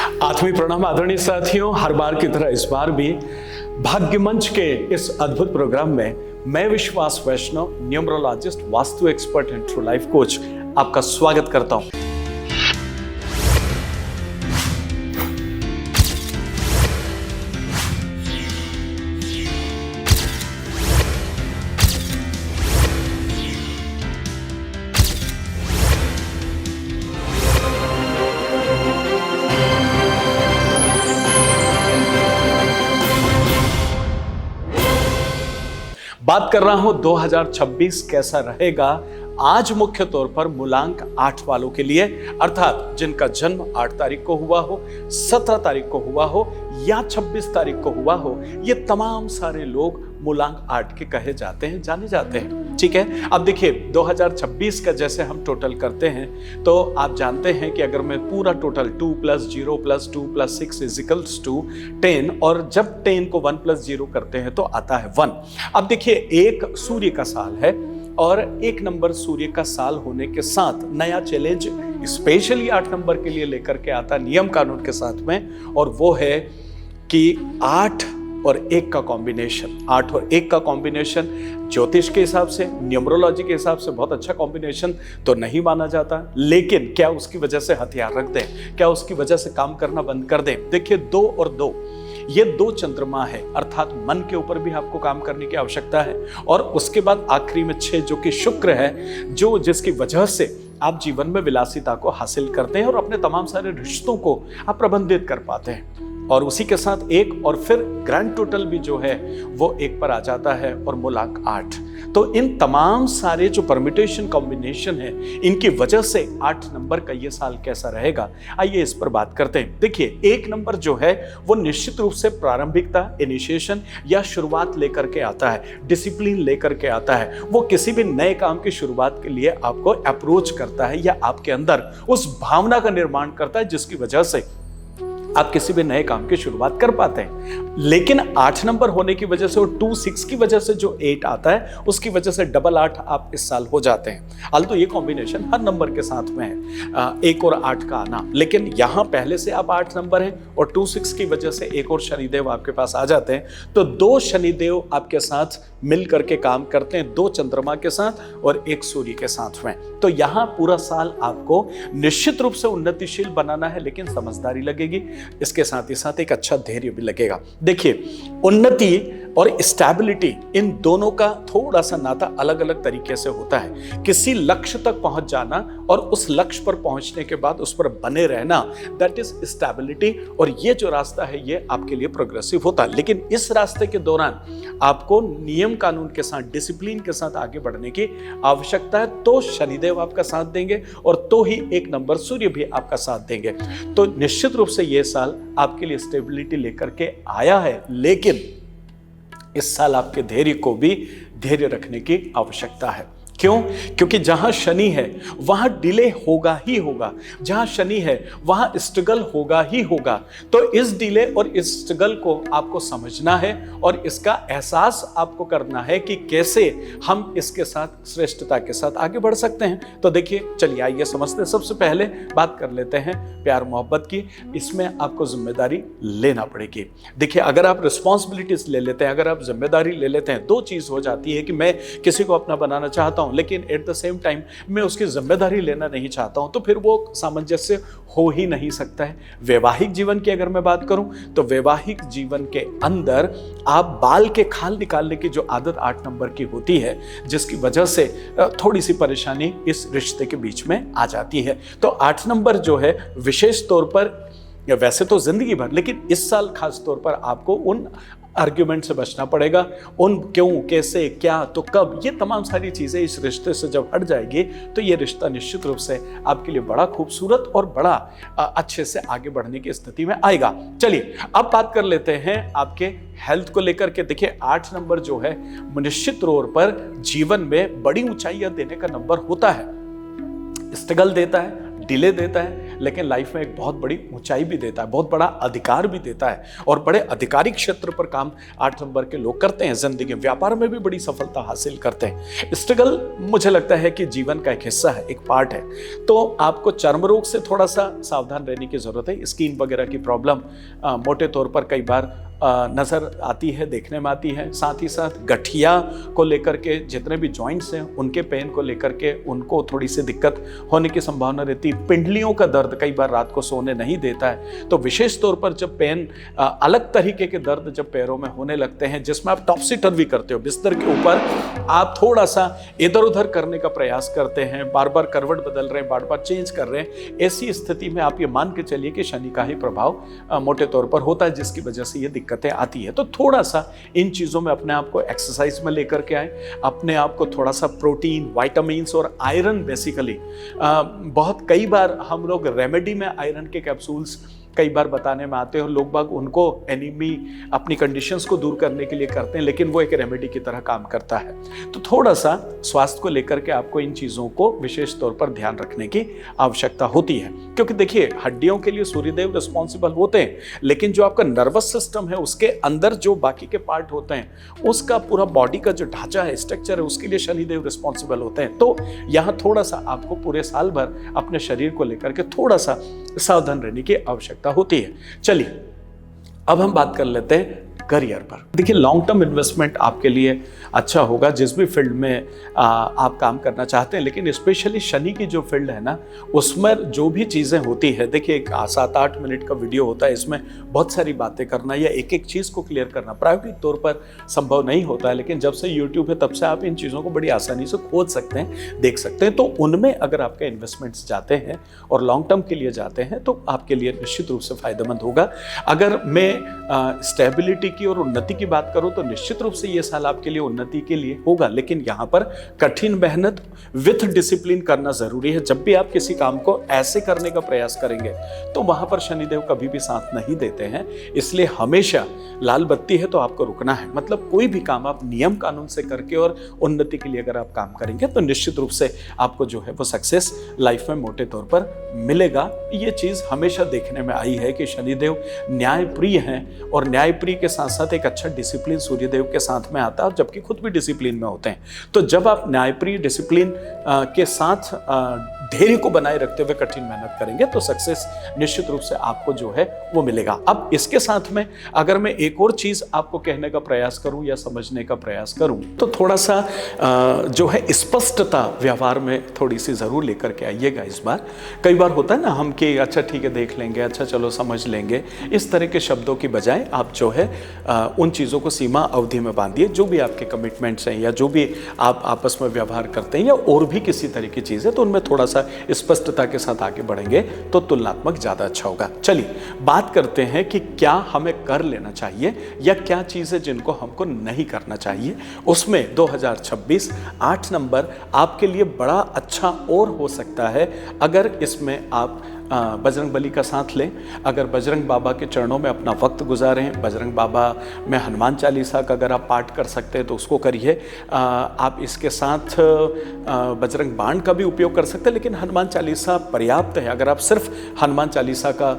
आत्मीय प्रणाम आदरणीय साथियों, हर बार की तरह इस बार भी भाग्य मंच के इस अद्भुत प्रोग्राम में मैं Vishwas Vaishnav, numerologist, vastu expert and true life coach आपका स्वागत करता हूं। बात कर रहा हूं 2026 कैसा रहेगा। आज मुख्य तौर पर मूलांक 8 वालों के लिए, अर्थात जिनका जन्म 8 तारीख को हुआ हो, 17 तारीख को हुआ हो या 26 तारीख को हुआ हो, ये तमाम सारे लोग मूलांक 8 के कहे जाते हैं, जाने जाते हैं। ठीक है, अब देखिए 2026 का जैसे हम टोटल करते हैं तो आप जानते हैं कि अगर मैं पूरा टोटल 2 + 0 + 2 + 6 = 10 और जब 10 को 1 + 0 करते हैं तो आता है 1। अब देखिए एक सूर्य का साल है और 1 नंबर सूर्य का साल होने के साथ नया चैलेंज स्पेशली 8 नंबर के लिए लेकर के आता नियम कानून के साथ में, और वो है कि 8 और 1 का कॉम्बिनेशन। 8 और 1 का कॉम्बिनेशन ज्योतिष के हिसाब से, न्यूमरोलॉजी के हिसाब से बहुत अच्छा कॉम्बिनेशन तो नहीं माना जाता, लेकिन क्या उसकी वजह से हथियार रख दें, क्या उसकी वजह से काम करना बंद कर दें? देखिए 2 और 2 ये 2 चंद्रमा है, अर्थात मन के ऊपर भी आपको काम करने की आवश्यकता है। और उसके बाद आखिरी में 6 जो कि शुक्र है, जो जिसकी वजह से आप जीवन में विलासिता को हासिल करते हैं और अपने तमाम सारे रिश्तों को आप प्रबंधित कर पाते हैं। और उसी के साथ 1 और फिर ग्रैंड टोटल भी जो है वो 1 पर आ जाता है और मूलांक 8। तो इन तमाम सारे जो परम्यूटेशन कॉम्बिनेशन है, इनकी वजह से 8 नंबर का ये साल कैसा रहेगा, आइए इस पर बात करते हैं। देखिए 1 नंबर जो है वो निश्चित रूप से प्रारंभिकता, इनिशिएशन या शुरुआत लेकर के आता है, डिसिप्लिन लेकर के आता है। वो किसी भी नए काम की शुरुआत के लिए आपको अप्रोच करता है या आपके अंदर उस भावना का निर्माण करता है जिसकी वजह से आप किसी भी नए काम की शुरुआत कर पाते हैं। लेकिन 8 नंबर होने की वजह से और 2 6 की वजह से जो 8 आता है, उसकी वजह से डबल 8 आप इस साल हो जाते हैं। हाल तो ये कॉम्बिनेशन हर नंबर के साथ में है, 1 और 8 का आना, लेकिन यहां पहले से आप 8 नंबर हैं और 2 6 की वजह से 1 और शनिदेव आपके पास आ जाते हैं। तो 2 शनिदेव आपके साथ मिल करके काम करते हैं, 2 चंद्रमा के साथ और 1 सूर्य के साथ में। तो यहां पूरा साल आपको निश्चित रूप से उन्नतिशील बनाना है, लेकिन समझदारी लगेगी, इसके साथ ही साथ एक अच्छा धैर्य भी लगेगा। देखिए उन्नति और स्टेबिलिटी, इन दोनों का थोड़ा सा नाता अलग अलग तरीके से होता है। किसी लक्ष्य तक पहुंच जाना और उस लक्ष्य पर पहुंचने के बाद उस पर बने रहना, दैट इज स्टेबिलिटी। और ये जो रास्ता है ये आपके लिए प्रोग्रेसिव होता है, लेकिन इस रास्ते के दौरान आपको नियम कानून के साथ, डिसिप्लिन के साथ आगे बढ़ने की आवश्यकता है। तो शनिदेव आपका साथ देंगे और तो ही 1 नंबर सूर्य भी आपका साथ देंगे। तो निश्चित रूप से ये साल आपके लिए स्टेबिलिटी लेकर के आया है, लेकिन इस साल आपके धैर्य को भी धैर्य रखने की आवश्यकता है। क्यों? क्योंकि जहां शनि है वहां डिले होगा ही होगा, जहां शनि है वहां स्ट्रगल होगा ही होगा। तो इस डिले और इस स्ट्रगल को आपको समझना है और इसका एहसास आपको करना है कि कैसे हम इसके साथ श्रेष्ठता के साथ आगे बढ़ सकते हैं। तो देखिए चलिए आइए समझते हैं। सबसे पहले बात कर लेते हैं प्यार मोहब्बत की। इसमें आपको जिम्मेदारी लेना पड़ेगी। देखिए अगर आप रिस्पॉन्सिबिलिटीज ले लेते हैं, अगर आप जिम्मेदारी ले लेते हैं, 2 चीज हो जाती है कि मैं किसी को अपना बनाना चाहता हूं लेकिन एट द सेम टाइम मैं उसकी जिम्मेदारी लेना नहीं चाहता हूं, तो फिर वो सामंजस्य हो ही नहीं सकता है। वैवाहिक जीवन की अगर मैं बात करूं तो वैवाहिक जीवन के अंदर आप बाल के खाल निकालने की जो आदत 8 नंबर की होती है, जिसकी वजह से थोड़ी सी परेशानी इस रिश्ते के बीच में आ जाती है। तो 8 नंबर जो है विशेष तौर पर, वैसे तो जिंदगी भर, लेकिन इस साल खास तौर पर आपको उन आर्ग्यूमेंट से बचना पड़ेगा। उन क्यों, कैसे, क्या, तो कब, ये तमाम सारी चीजें इस रिश्ते से जब हट जाएगी तो ये रिश्ता निश्चित रूप से आपके लिए बड़ा खूबसूरत और बड़ा अच्छे से आगे बढ़ने की स्थिति में आएगा। चलिए अब बात कर लेते हैं आपके हेल्थ को लेकर के। देखिए 8 नंबर जो है निश्चित तौर पर जीवन में बड़ी ऊंचाइयां देने का नंबर होता है। स्ट्रगल देता है, डिले देता है, लेकिन लाइफ में एक बहुत बड़ी ऊंचाई भी देता है, बहुत बड़ा अधिकार भी देता है और बड़े अधिकारिक क्षेत्र पर काम 8 नंबर के लोग करते हैं। जिंदगी व्यापार में भी बड़ी सफलता हासिल करते हैं। स्ट्रगल मुझे लगता है कि जीवन का एक हिस्सा है, एक पार्ट है। तो आपको चर्म रोग से थोड़ा सा सावधान रहने की जरूरत है। स्किन वगैरह की प्रॉब्लम मोटे तौर पर कई बार नज़र आती है, देखने में आती है। साथ ही साथ गठिया को लेकर के जितने भी जॉइंट्स हैं उनके पेन को लेकर के उनको थोड़ी सी दिक्कत होने की संभावना रहती है। पिंडलियों का दर्द कई बार रात को सोने नहीं देता है। तो विशेष तौर पर जब पेन अलग तरीके के दर्द जब पैरों में होने लगते हैं, जिसमें आप टॉपसी टर्वी करते हो, बिस्तर के ऊपर आप थोड़ा सा इधर उधर करने का प्रयास करते हैं, बार बार करवट बदल रहे हैं, बार बार चेंज कर रहे हैं, ऐसी स्थिति में आप ये मान के चलिए कि शनि का ही प्रभाव मोटे तौर पर होता है, जिसकी वजह से ये दिक्कतें आती है। तो थोड़ा सा इन चीजों में अपने आप को एक्सरसाइज में लेकर के आए, अपने आप को थोड़ा सा प्रोटीन, विटामिन्स और आयरन बेसिकली बहुत कई बार हम लोग रेमेडी में आयरन के कैप्सूल्स कई बार बताने में आते हैं और लोग बाग उनको एनीमी अपनी कंडीशंस को दूर करने के लिए करते हैं, लेकिन वो एक रेमेडी की तरह काम करता है। तो थोड़ा सा स्वास्थ्य को लेकर के आपको इन चीज़ों को विशेष तौर पर ध्यान रखने की आवश्यकता होती है, क्योंकि देखिए हड्डियों के लिए सूर्यदेव रिस्पॉन्सिबल होते हैं, लेकिन जो आपका नर्वस सिस्टम है उसके अंदर जो बाकी के पार्ट होते हैं, उसका पूरा बॉडी का जो ढांचा है, स्ट्रक्चर है, उसके लिए शनिदेव रिस्पॉन्सिबल होते हैं। तो यहाँ थोड़ा सा आपको पूरे साल भर अपने शरीर को लेकर के थोड़ा सा सावधान रहने की आवश्यकता होती है। चलिए अब हम बात कर लेते हैं करियर पर। देखिए लॉन्ग टर्म इन्वेस्टमेंट आपके लिए अच्छा होगा जिस भी फील्ड में आप काम करना चाहते हैं, लेकिन स्पेशली शनि की जो फील्ड है ना, उसमें जो भी चीज़ें होती है, देखिए एक 7-8 मिनट का वीडियो होता है, इसमें बहुत सारी बातें करना या एक एक चीज़ को क्लियर करना प्रायोगिक तौर पर संभव नहीं होता है, लेकिन जब से यूट्यूब है तब से आप इन चीज़ों को बड़ी आसानी से खोज सकते हैं, देख सकते हैं। तो उनमें अगर आपके इन्वेस्टमेंट्स जाते हैं और लॉन्ग टर्म के लिए जाते हैं तो आपके लिए निश्चित रूप से फायदेमंद होगा। अगर मैं स्टेबिलिटी की और उन्नति की बात करूं तो निश्चित रूप से ये साल आपके लिए उन्नति के लिए होगा, लेकिन यहां पर कठिन मेहनत विथ डिसिप्लिन करना जरूरी है। जब भी आप किसी काम को ऐसे करने का प्रयास करेंगे तो वहां पर शनिदेव कभी भी साथ नहीं देते हैं, इसलिए हमेशा लाल बत्ती है तो आपको रुकना है। मतलब कोई भी काम आप नियम कानून से करके और उन्नति के लिए अगर आप काम करेंगे तो निश्चित रूप से आपको जो है वो सक्सेस लाइफ में मोटे तौर पर मिलेगा। ये चीज हमेशा देखने में आई है कि शनिदेव न्यायप्रिय हैं और न्यायप्रिय के साथ साथ एक अच्छा डिसिप्लिन सूर्यदेव के साथ में आता है, जबकि खुद भी डिसिप्लिन में होते हैं। तो जब आप न्यायप्रिय डिसिप्लिन के साथ धैर्य को बनाए रखते हुए कठिन मेहनत करेंगे तो सक्सेस निश्चित रूप से आपको जो है वो मिलेगा। अब इसके साथ में अगर मैं एक और चीज आपको कहने का प्रयास करूं या समझने का प्रयास करूं तो थोड़ा सा जो है स्पष्टता व्यवहार में थोड़ी सी जरूर लेकर के आइएगा इस बार। कई बार होता है ना हम कि अच्छा ठीक है देख लेंगे, अच्छा चलो समझ लेंगे, इस तरह के शब्दों की बजाय आप जो है उन चीज़ों को सीमा अवधि में बांधिए। जो भी आपके कमिटमेंट्स हैं या जो भी आप आपस में व्यवहार करते हैं या और भी किसी तरह की चीज़ है तो उनमें थोड़ा सा स्पष्टता के साथ आगे बढ़ेंगे तो तुलनात्मक ज़्यादा अच्छा होगा। चलिए बात करते हैं कि क्या हमें कर लेना चाहिए या क्या चीज़ें जिनको हमको नहीं करना चाहिए। उसमें 2026 8 नंबर आपके लिए बड़ा अच्छा और हो सकता है अगर इसमें आप बजरंग बली का साथ लें। अगर बजरंग बाबा के चरणों में अपना वक्त गुजारें, बजरंग बाबा में हनुमान चालीसा का अगर आप पाठ कर सकते हैं तो उसको करिए। आप इसके साथ बजरंग बाण का भी उपयोग कर सकते हैं, लेकिन हनुमान चालीसा पर्याप्त है। अगर आप सिर्फ हनुमान चालीसा का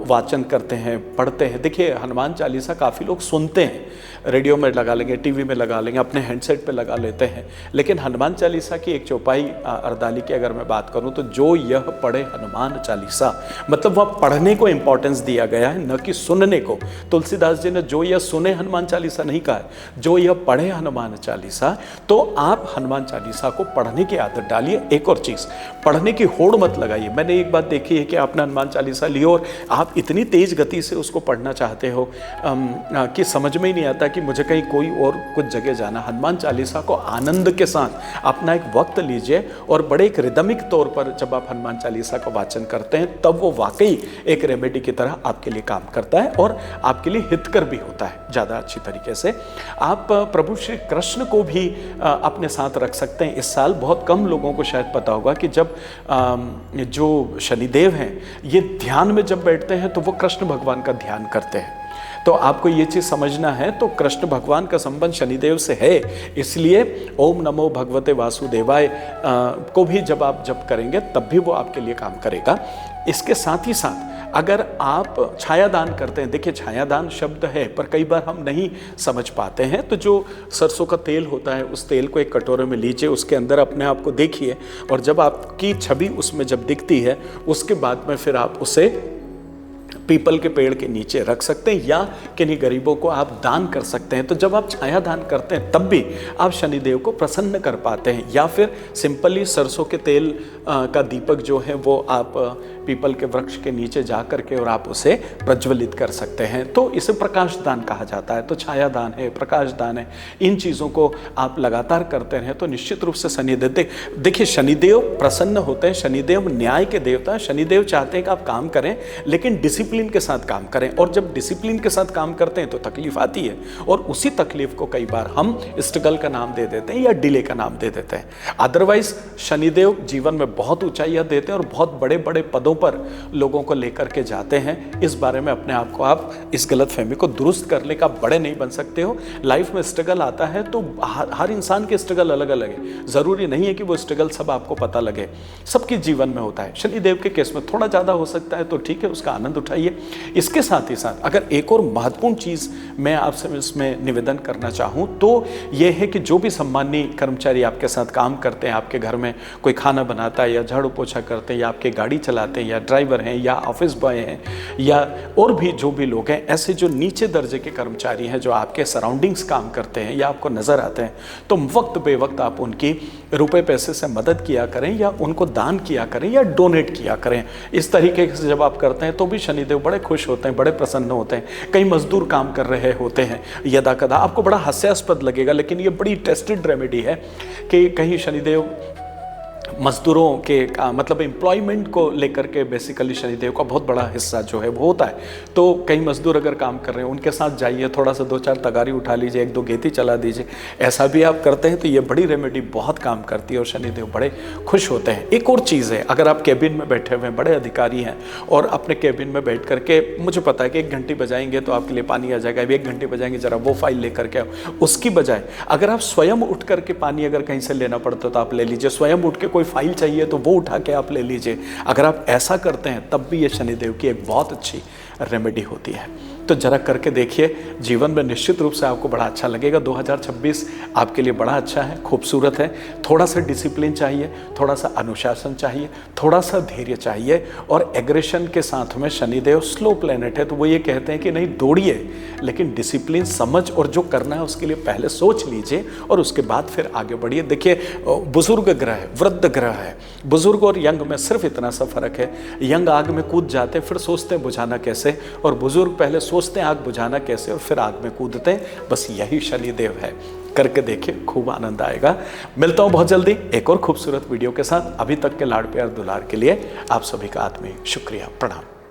वाचन करते हैं, पढ़ते हैं, देखिए हनुमान चालीसा काफ़ी लोग सुनते हैं, रेडियो में लगा लेंगे, टीवी में लगा लेंगे, अपने हैंडसेट पे लगा लेते हैं, लेकिन हनुमान चालीसा की एक चौपाई अर्दाली की अगर मैं बात करूं तो जो यह पढ़े हनुमान चालीसा, मतलब वह पढ़ने को इंपॉर्टेंस दिया गया है, न कि सुनने को। तुलसीदास जी ने जो यह सुने हनुमान चालीसा नहीं कहा है, जो यह पढ़े हनुमान चालीसा। तो आप हनुमान चालीसा को पढ़ने की आदत डालिए। एक और चीज़, पढ़ने की होड़ मत लगाइए। मैंने एक बात देखी है कि आपने हनुमान चालीसा ली और आप इतनी तेज गति से उसको पढ़ना चाहते हो कि समझ में ही नहीं आता कि मुझे कहीं कोई और कुछ जगह जाना। हनुमान चालीसा को आनंद के साथ अपना एक वक्त लीजिए और बड़े एक रिदमिक तौर पर जब आप हनुमान चालीसा का वाचन करते हैं तब वो वाकई एक रेमेडी की तरह आपके लिए काम करता है और आपके लिए हितकर भी होता है ज़्यादा अच्छी तरीके से। आप प्रभु श्री कृष्ण को भी अपने साथ रख सकते हैं इस साल। बहुत कम लोगों को शायद पता होगा कि जब जो शनिदेव हैं ये ध्यान में जब बैठते हैं तो वो कृष्ण भगवान का ध्यान करते हैं। तो आपको ये चीज़ समझना है। तो कृष्ण भगवान का संबंध शनिदेव से है, इसलिए ओम नमो भगवते वासुदेवाय को भी जब आप जप करेंगे तब भी वो आपके लिए काम करेगा। इसके साथ ही साथ अगर आप छायादान करते हैं, देखिए छायादान शब्द है पर कई बार हम नहीं समझ पाते हैं, तो जो सरसों का तेल होता है उस तेल को एक कटोरे में लीजिए, उसके अंदर अपने आप को देखिए और जब आपकी छवि उसमें जब दिखती है उसके बाद में फिर आप उसे पीपल के पेड़ के नीचे रख सकते हैं या किन्हीं गरीबों को आप दान कर सकते हैं। तो जब आप छाया दान करते हैं तब भी आप शनिदेव को प्रसन्न कर पाते हैं। या फिर सिंपली सरसों के तेल का दीपक जो है वो आप पीपल के वृक्ष के नीचे जा करके और आप उसे प्रज्वलित कर सकते हैं। तो इसे प्रकाश दान कहा जाता है। तो छाया दान है, प्रकाश दान है, इन चीज़ों को आप लगातार करते रहें तो निश्चित रूप से शनिदेव, देखिए शनिदेव प्रसन्न होते हैं। शनिदेव न्याय के देवता हैं। शनिदेव चाहते हैं कि आप काम करें लेकिन डिसिप्लिन के साथ काम करें, और जब डिसिप्लिन के साथ काम करते हैं तो तकलीफ आती है, और उसी तकलीफ को कई बार हम स्ट्रगल का नाम दे देते हैं या डिले का नाम दे देते हैं। अदरवाइज शनिदेव जीवन में बहुत ऊंचाइयां देते हैं और बहुत बड़े बड़े पदों पर लोगों को लेकर के जाते हैं। इस बारे में अपने आप को, आप इस गलतफहमी को दुरुस्त कर ले, का बड़े नहीं बन सकते हो। लाइफ में स्ट्रगल आता है तो हर इंसान के स्ट्रगल अलग अलग है, जरूरी नहीं है कि वो स्ट्रगल सब आपको पता लगे, सबके जीवन में होता है। शनिदेव के केस में थोड़ा ज्यादा हो सकता है तो ठीक है, उसका आनंद उठाइए। इसके साथ ही साथ अगर एक और महत्वपूर्ण चीज मैं आपसे इसमें निवेदन करना चाहूं तो यह है कि जो भी सम्मानीय कर्मचारी आपके साथ काम करते हैं, आपके घर में कोई खाना बनाता है या झाड़ू पोछा करते हैं या आपकी गाड़ी चलाते हैं या ड्राइवर हैं या ऑफिस बॉय हैं या और भी जो भी लोग हैं, ऐसे जो नीचे दर्जे के कर्मचारी हैं जो आपके सराउंडिंग्स काम करते हैं या आपको नजर आते हैं, तो वक्त बेवक्त आप उनकी रुपए पैसे से मदद किया करें या उनको दान किया करें या डोनेट किया करें। इस तरीके से जब आप करते हैं तो भी शनिदेव बड़े खुश होते हैं, बड़े प्रसन्न होते हैं। कई मजदूर काम कर रहे होते हैं यदा कदा, आपको बड़ा हास्यास्पद लगेगा लेकिन ये बड़ी टेस्टेड रेमेडी है कि कहीं शनिदेव मजदूरों के मतलब एम्प्लॉयमेंट को लेकर के बेसिकली शनिदेव का बहुत बड़ा हिस्सा जो है वो होता है। तो कई मजदूर अगर काम कर रहे हैं उनके साथ जाइए, थोड़ा सा 2-4 तगारी उठा लीजिए, 1-2 गेती चला दीजिए, ऐसा भी आप करते हैं तो ये बड़ी रेमेडी बहुत काम करती है और शनिदेव बड़े खुश होते हैं। एक और चीज़ है, अगर आप कैबिन में बैठे हुए हैं, बड़े अधिकारी हैं और अपने कैबिन में बैठ करके, मुझे पता है कि 1 घंटे बजाएंगे तो आपके लिए पानी आ जाएगा, 1 घंटे बजाएंगे जरा वो फाइल लेकर के आओ, उसकी बजाय अगर आप स्वयं उठ करके पानी अगर कहीं से लेना पड़ता तो आप ले लीजिए, स्वयं उठ के कोई फाइल चाहिए तो वो उठा के आप ले लीजिए। अगर आप ऐसा करते हैं तब भी ये शनिदेव की एक बहुत अच्छी रेमेडी होती है। तो जरा करके देखिए, जीवन में निश्चित रूप से आपको बड़ा अच्छा लगेगा। 2026 आपके लिए बड़ा अच्छा है, खूबसूरत है। थोड़ा सा डिसिप्लिन चाहिए, थोड़ा सा अनुशासन चाहिए, थोड़ा सा धैर्य चाहिए और एग्रेशन के साथ में शनिदेव स्लो प्लेनेट है तो वो ये कहते हैं कि नहीं दौड़िए, लेकिन डिसिप्लिन, समझ और जो करना है उसके लिए पहले सोच लीजिए और उसके बाद फिर आगे बढ़िए। देखिए बुजुर्ग ग्रह है, वृद्ध ग्रह है, बुजुर्ग और यंग में सिर्फ इतना सा फर्क है। यंग आग में कूद जाते फिर सोचते हैं बुझाना कैसे, और बुजुर्ग पहले सोचते हैं आग बुझाना कैसे और फिर आग में कूदते हैं। बस यही शनिदेव है। करके देखिए, खूब आनंद आएगा। मिलता हूं बहुत जल्दी एक और खूबसूरत वीडियो के साथ। अभी तक के लाड़ प्यार दुलार के लिए आप सभी का आत्मीय शुक्रिया, प्रणाम।